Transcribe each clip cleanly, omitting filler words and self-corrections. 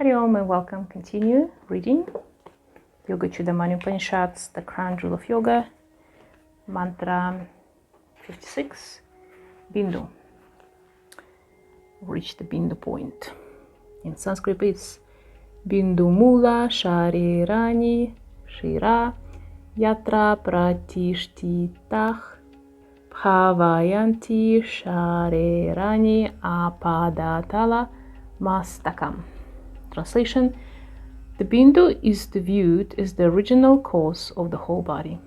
Hari Om and welcome. Continue reading Yoga Chudamani Upanishads, the crown jewel of yoga, mantra 56, Bindu. Reach the Bindu point. In Sanskrit it's Bindu Mula Sharirani Shira Yatra Pratishtitah Bhavayanti Sharirani Apadatala Mastakam. Translation: the Bindu is viewed as the original cause of the whole body.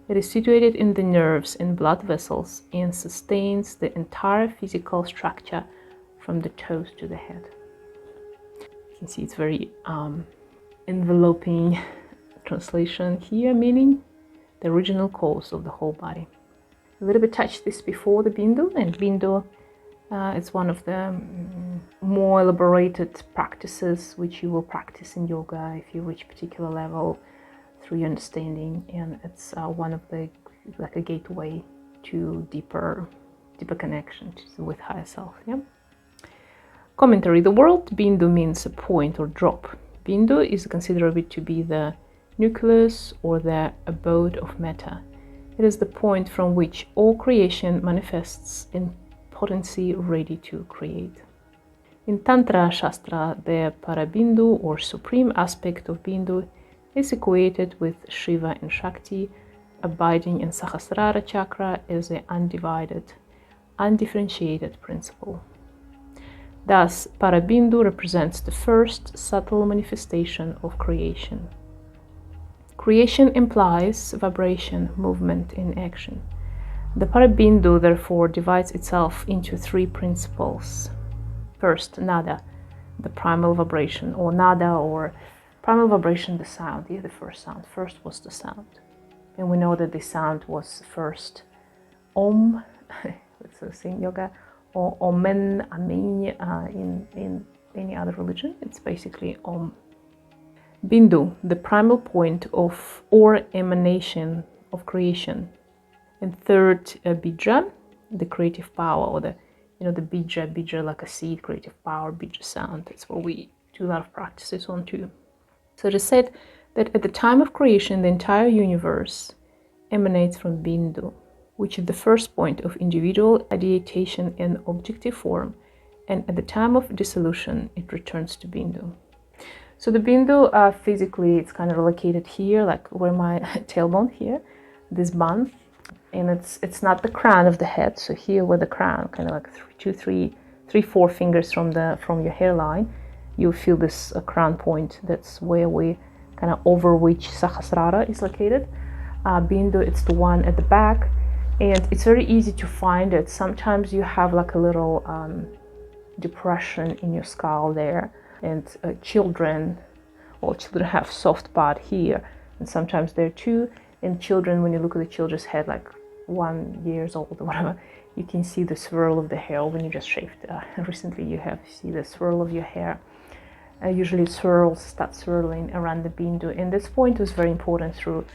It is situated in the nerves and blood vessels and sustains the entire physical structure from the toes to the head. You can see it's very enveloping translation here, meaning the original cause of the whole body. A little bit touched this before, the Bindu, and Bindu it's one of the more elaborated practices which you will practice in yoga if you reach a particular level through your understanding, and it's one of the, like a gateway to deeper connection with higher self. Yeah. Commentary: the word Bindu means a point or drop. Bindu is considered to be the nucleus or the abode of matter. It is the point from which all creation manifests in potency ready to create. In Tantra Shastra, the Parabindu or supreme aspect of Bindu is equated with Shiva and Shakti, abiding in Sahasrara chakra as an undivided, undifferentiated principle. Thus, Parabindu represents the first subtle manifestation of creation. Creation implies vibration, movement, and action. The Parabindu therefore divides itself into three principles. First, nada, the primal vibration, or nada, or primal vibration, the sound. Yeah, the first sound. First was the sound. And we know that the sound was first Om, let's say in yoga, or Omen, Amen, in any other religion. It's basically Om. Bindu, the primal point of or emanation of creation. And third, Bija, the creative power, or the Bija like a seed, creative power, Bija sound. That's what we do a lot of practices on too. So it is said that at the time of creation, the entire universe emanates from Bindu, which is the first point of individual ideation in objective form, and at the time of dissolution, it returns to Bindu. So the Bindu, physically, it's kind of located here, like where my tailbone here, this bun. And it's not the crown of the head, so here where the crown, kind of like three, 4 fingers from your hairline, you feel this crown point. That's where we kind of over which Sahasrara is located. Bindu, it's the one at the back, and it's very easy to find it. Sometimes you have like a little depression in your skull there, and children have soft part here, and sometimes there too. And children, when you look at the children's head, like 1 year old or whatever, you can see the swirl of the hair. When you just shaved recently, you see the swirl of your hair. Usually it starts swirling around the Bindu. And this point was very important through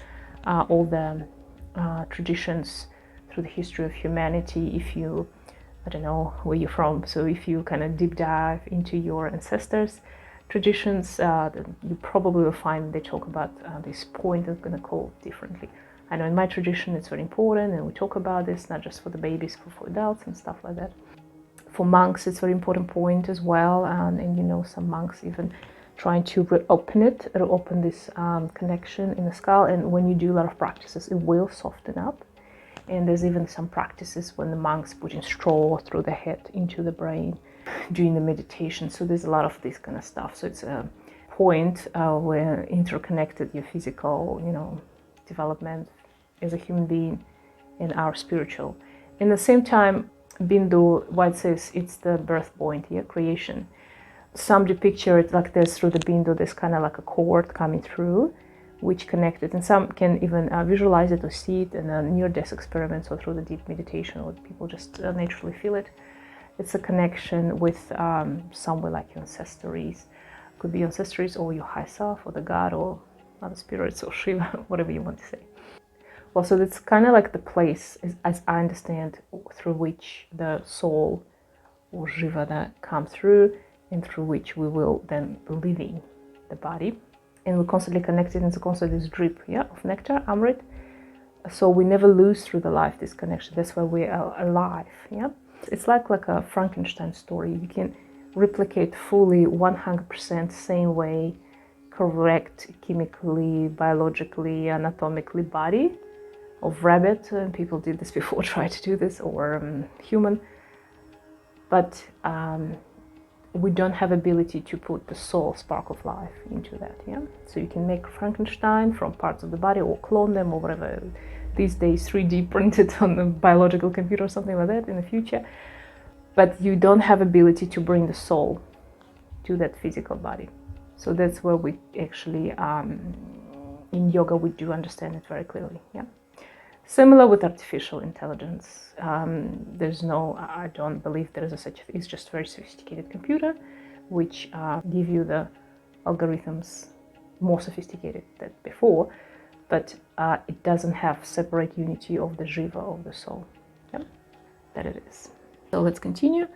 all the traditions, through the history of humanity. If you, I don't know where you're from, so if you kind of deep dive into your ancestors' traditions, you probably will find they talk about this point. I'm going to call it differently. I know in my tradition it's very important, and we talk about this not just for the babies, but for adults and stuff like that. For monks, it's a very important point as well, and some monks even trying to reopen this connection in the skull. And when you do a lot of practices, it will soften up. And there's even some practices when the monks put in straw through the head into the brain during the meditation. So there's a lot of this kind of stuff. So it's a point where interconnected your physical, development as a human being and our spiritual. In the same time, Bindu, what it says, it's the birth point here, creation. Some depict it like this through the Bindu. There's kind of like a cord coming through, which connected, and some can even visualize it or see it in near-death experiments or through the deep meditation, or people just naturally feel it. It's a connection with somewhere like your ancestries. Could be ancestries or your high self or the God or other spirits or Shiva, whatever you want to say. Well, so it's kind of like the place, as I understand, through which the soul or Jivana comes through and through which we will then living the body. And we're constantly connected, and it's constantly this drip, of nectar, Amrit. So we never lose through the life this connection. That's why we are alive. It's like a Frankenstein story. You can replicate fully 100% same way, correct chemically, biologically, anatomically body of rabbit. People did this before, try to do this, or human. But we don't have ability to put the soul spark of life into that. So you can make Frankenstein from parts of the body, or clone them, or whatever. These days 3D printed on the biological computer or something like that in the future. But you don't have ability to bring the soul to that physical body. So that's where we actually, in yoga, we do understand it very clearly. Similar with artificial intelligence. I don't believe there is a such thing. It's just a very sophisticated computer, which give you the algorithms more sophisticated than before, but it doesn't have separate unity of the jiva, of the soul. That it is. So let's continue.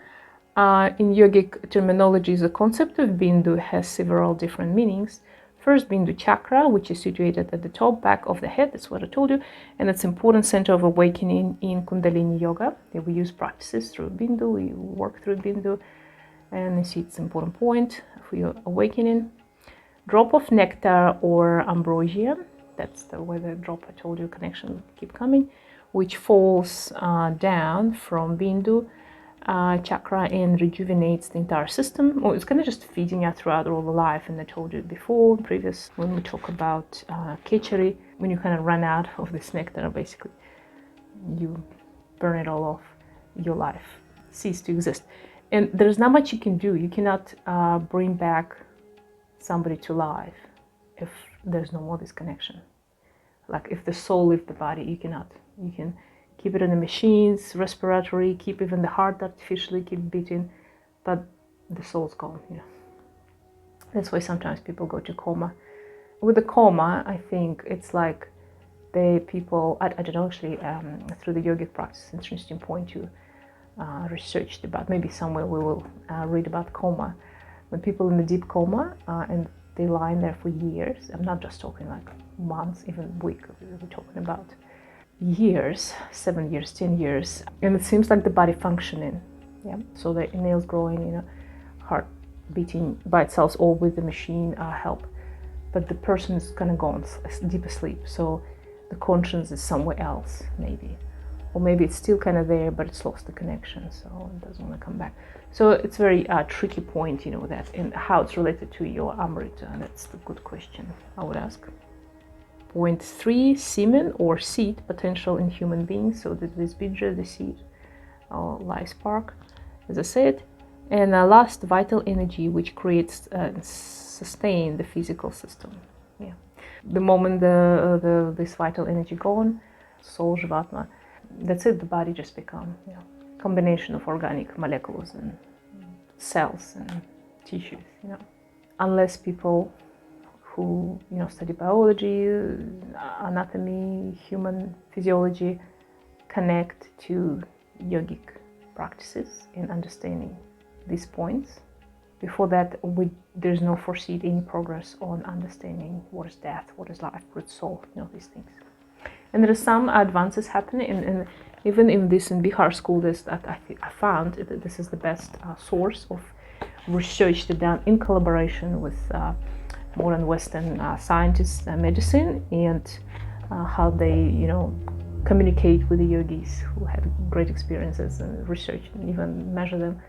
In yogic terminology, the concept of Bindu has several different meanings. First, Bindu chakra, which is situated at the top back of the head, that's what I told you, and it's an important center of awakening in kundalini yoga. We use practices through Bindu, we work through Bindu, and you see it's an important point for your awakening. Drop of nectar or ambrosia, that's the way the drop I told you connection keep coming, which falls down from Bindu chakra and rejuvenates the entire system. Or it's kind of just feeding you throughout all the life. And I told you before, previous, when we talk about Kechari, when you kind of run out of this nectar, basically, you burn it all off, your life cease to exist. And there's not much you can do. You cannot bring back somebody to life if there's no more this connection. Like if the soul leaves the body, you cannot. You can keep it in the machines, respiratory, keep even the heart artificially, keep beating, but the soul's gone. That's why sometimes people go to coma. With the coma, I think it's like I don't know, actually, through the yogic practice, interesting point to research about. Maybe somewhere we will read about coma. When people in the deep coma and they lie in there for years, I'm not just talking like months, even weeks, we're talking about years, 7 years, 10 years, and it seems like the body functioning. So the nails growing, heart beating by itself, or with the machine help, but the person is kind of gone deep asleep, so the conscience is somewhere else, maybe, or maybe it's still kind of there, but it's lost the connection, so it doesn't want to come back. So it's very tricky point, that, and how it's related to your Amrita. That's the good question I would ask. Point 3, semen or seed potential in human beings. So this Bija, the seed or life spark, as I said. And last, vital energy, which creates and sustain the physical system. The moment this vital energy gone, soul, jivatma, that's it. The body just become combination of organic molecules and cells and tissues. Unless people who study biology, anatomy, human physiology, connect to yogic practices in understanding these points. Before that, there's no foreseen any progress on understanding what is death, what is life, what is soul, these things. And there are some advances happening, and even in this in Bihar school, I found that this is the best source of research done in collaboration with modern Western scientists and medicine, and how they, communicate with the yogis who had great experiences and research and even measure them,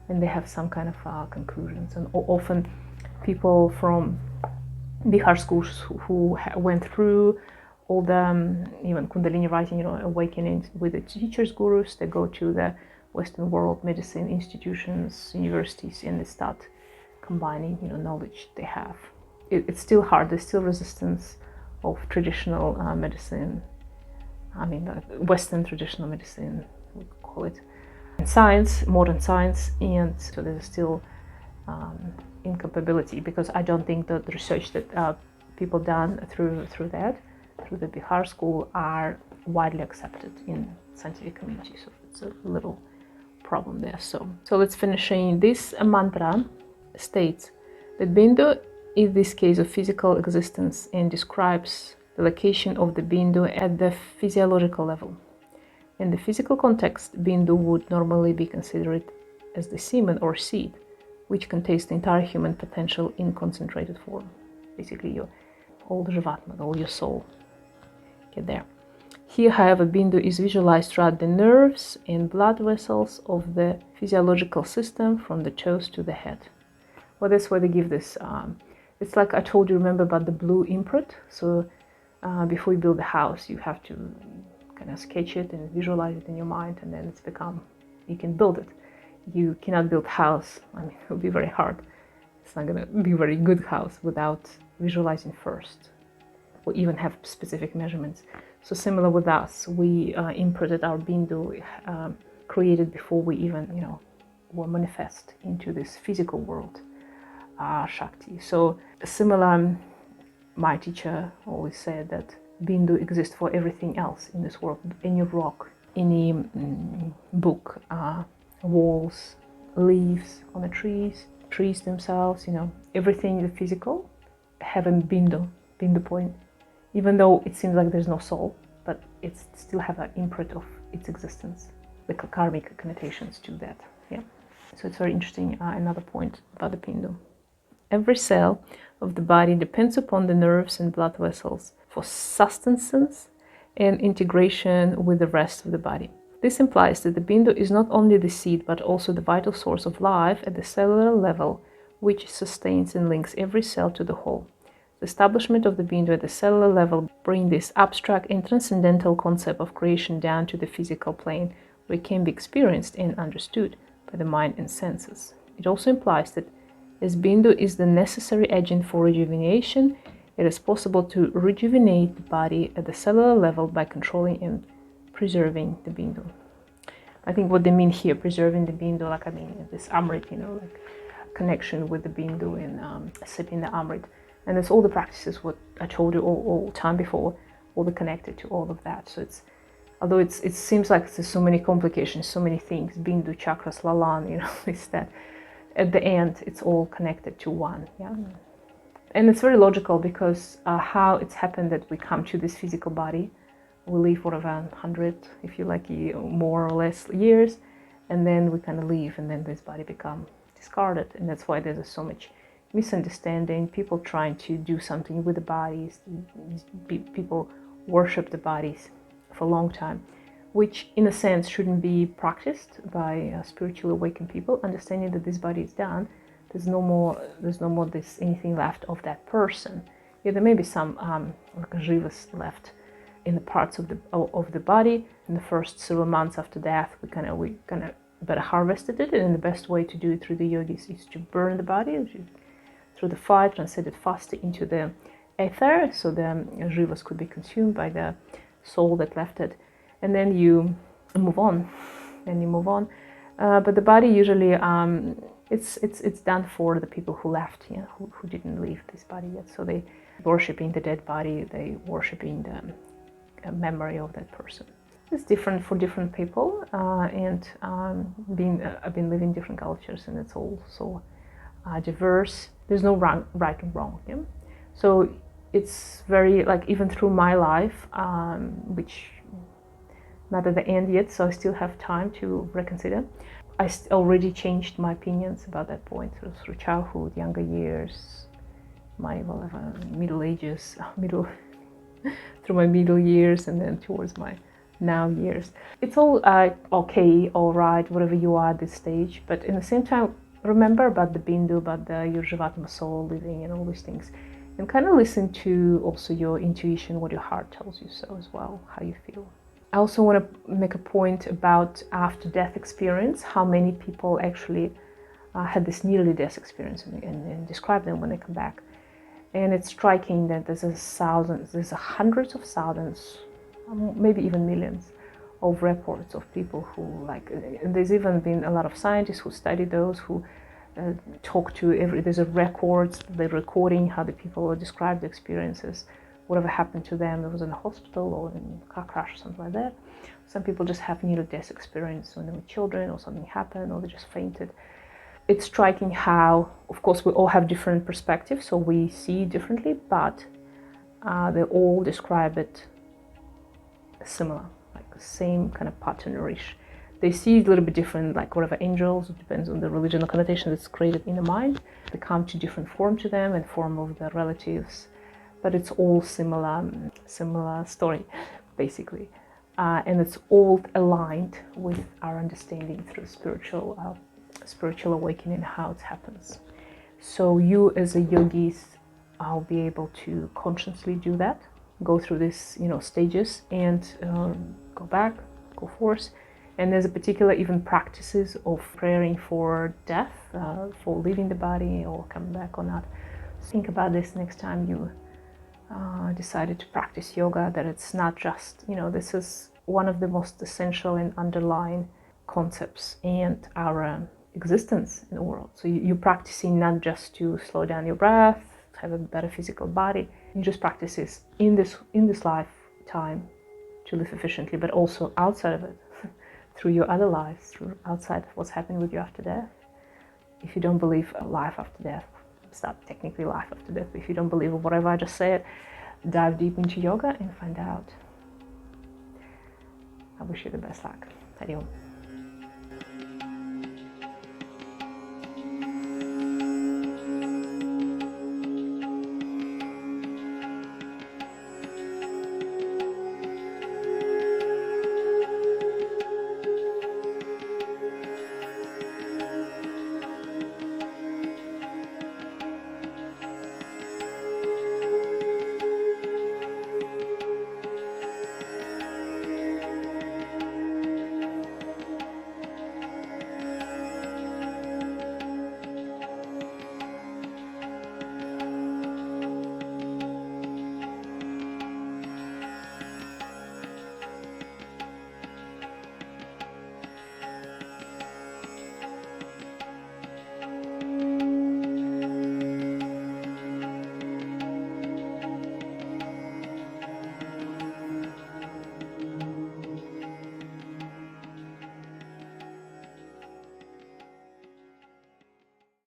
and they have some kind of conclusions. And often people from Bihar schools who went through all the even kundalini writing, awakening with the teachers, gurus, they go to the Western world medicine institutions, universities, and they start combining, knowledge they have. It's still hard. There's still resistance of traditional medicine. Western traditional medicine, we call it, and science, modern science, and so there's still incapability, because I don't think that the research that people done through the Bihar school are widely accepted in scientific community. So it's a little problem there. So let's finish this mantra. states that Bindu is this case of physical existence and describes the location of the Bindu at the physiological level. In the physical context, Bindu would normally be considered as the semen or seed, which contains the entire human potential in concentrated form. Basically, your whole Jivatma, all your soul. Get there. Here, however, Bindu is visualized throughout the nerves and blood vessels of the physiological system from the toes to the head. Well, that's why they give this. It's like I told you, remember about the blue imprint? So before you build a house, you have to kind of sketch it and visualize it in your mind, and then you can build it. You cannot build a house. I mean, it will be very hard. It's not going to be a very good house without visualizing first, or even have specific measurements. So similar with us, we imprinted our Bindu, created before we even, were manifest into this physical world, Shakti. So similar, my teacher always said that Bindu exists for everything else in this world. Any rock, any book, walls, leaves on the trees themselves, everything the physical have a Bindu point. Even though it seems like there's no soul, but it still have an imprint of its existence, the karmic connotations to that. Yeah. So it's very interesting. Another point about the Bindu. Every cell of the body depends upon the nerves and blood vessels for sustenance and integration with the rest of the body. This implies that the Bindu is not only the seed, but also the vital source of life at the cellular level, which sustains and links every cell to the whole. The establishment of the Bindu at the cellular level brings this abstract and transcendental concept of creation down to the physical plane, where it can be experienced and understood by the mind and senses. It also implies that as Bindu is the necessary agent for rejuvenation, it is possible to rejuvenate the body at the cellular level by controlling and preserving the Bindu. I think what they mean here, preserving the Bindu, this Amrita, like connection with the Bindu and sipping the Amrita. And it's all the practices, what I told you all time before, all the connected to all of that. So although it seems like there's so many complications, so many things, Bindu, chakras, lalan, this, that, at the end, it's all connected to one. Yeah. And it's very logical because how it's happened that we come to this physical body, we live for around 100, if you like, more or less years, and then we kind of leave, and then this body become discarded. And that's why there's so much misunderstanding, people trying to do something with the bodies, people worship the bodies for a long time, which in a sense shouldn't be practiced by spiritually awakened people, understanding that this body is done. There's no more anything left of that person. Yeah, there may be some like jivas left in the parts of the body. In the first several months after death, we kind of better harvested it, and the best way to do it through the yogis is to burn the body through the fire, translate it faster into the ether, so the jivas could be consumed by the soul that left it, and then you move on. But the body usually it's done for the people who left, who didn't leave this body yet. So they worshiping the dead body, they worshiping the memory of that person. It's different for different people, and I've been living in different cultures, and it's all so diverse. There's no right and wrong. Yeah? So it's very, like, even through my life, which not at the end yet, so I still have time to reconsider. I already changed my opinions about that point through childhood, younger years, my middle ages, through my middle years, and then towards my now years. It's all okay, all right, whatever you are at this stage, but in the same time, remember about the Bindu, about your Jivatma soul living and all these things, and kind of listen to also your intuition, what your heart tells you so as well, how you feel. I also want to make a point about after-death experience, how many people actually had this nearly death experience and describe them when they come back. And it's striking that there's hundreds of thousands, maybe even millions of reports of people who, and there's even been a lot of scientists who study those, who talk to there's a records, they're recording how the people describe the experiences, whatever happened to them. It was in a hospital or in a car crash or something like that. Some people just have near-death experience when they were children, or something happened, or they just fainted. it's striking how, of course, we all have different perspectives, so we see differently, but they all describe it similar, like the same kind of pattern-ish. They see it a little bit different, like whatever angels, it depends on the religion or connotation that's created in the mind. They come to different form to them and form of the relatives, but it's all similar story, basically. And it's all aligned with our understanding through spiritual awakening, how it happens. So you as a yogi, I'll be able to consciously do that, go through these stages and go back, go forth. And there's a particular even practices of praying for death, for leaving the body or coming back or not. Think about this next time you decided to practice yoga, that it's not just, this is one of the most essential and underlying concepts and our existence in the world. So you're practicing not just to slow down your breath, have a better physical body. You just practice this in this lifetime to live efficiently, but also outside of it, through your other lives, through outside what's happening with you after death. If you don't believe life after death, it's not technically life after death, but if you don't believe in whatever I just said, dive deep into yoga and find out. I wish you the best luck. Hariom.